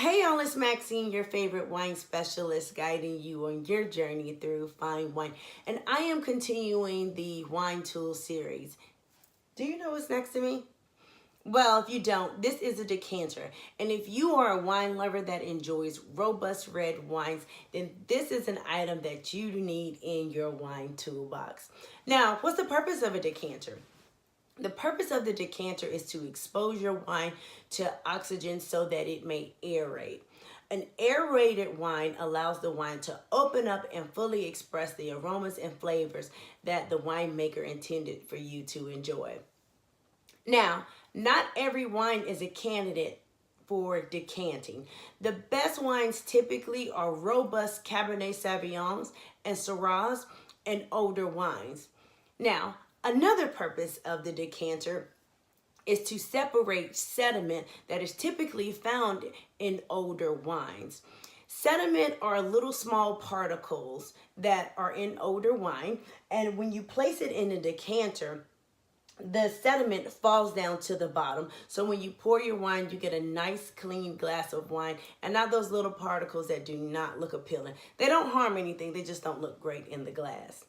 Hey y'all, it's Maxine, your favorite wine specialist, guiding you on your journey through fine wine. And I am continuing the wine tool series. Do you know what's next to me? Well, if you don't, this is a decanter. And if you are a wine lover that enjoys robust red wines, then this is an item that you need in your wine toolbox. Now, what's the purpose of a decanter? The purpose of the decanter is to expose your wine to oxygen so that it may aerate. An aerated wine allows the wine to open up and fully express the aromas and flavors that the winemaker intended for you to enjoy. Now, not every wine is a candidate for decanting. The best wines typically are robust Cabernet Sauvignons and Syrahs and older wines. Now, another purpose of the decanter is to separate sediment that is typically found in older wines. Sediment are little small particles that are in older wine, and when you place it in a decanter, the sediment falls down to the bottom. So when you pour your wine, you get a nice clean glass of wine and not those little particles that do not look appealing. They don't harm anything, they just don't look great in the glass.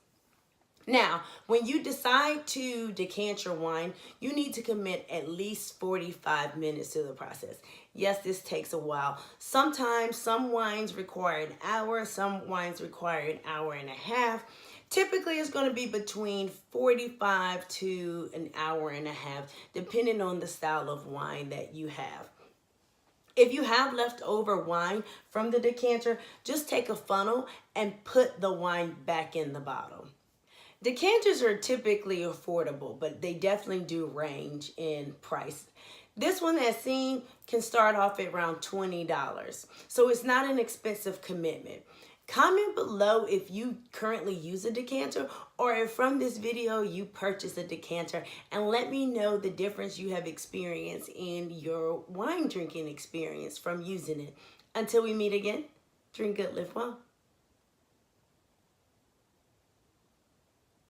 Now, when you decide to decant your wine, you need to commit at least 45 minutes to the process. Yes, this takes a while. Sometimes some wines require an hour, some wines require an hour and a half. Typically, it's going to be between 45 to an hour and a half, depending on the style of wine that you have. If you have leftover wine from the decanter, just take a funnel and put the wine back in the bottle. Decanters are typically affordable, but they definitely do range in price. This one that's seen can start off at around $20, so it's not an expensive commitment. Comment below if you currently use a decanter or if from this video you purchased a decanter, and let me know the difference you have experienced in your wine drinking experience from using it. Until we meet again, drink good, live well.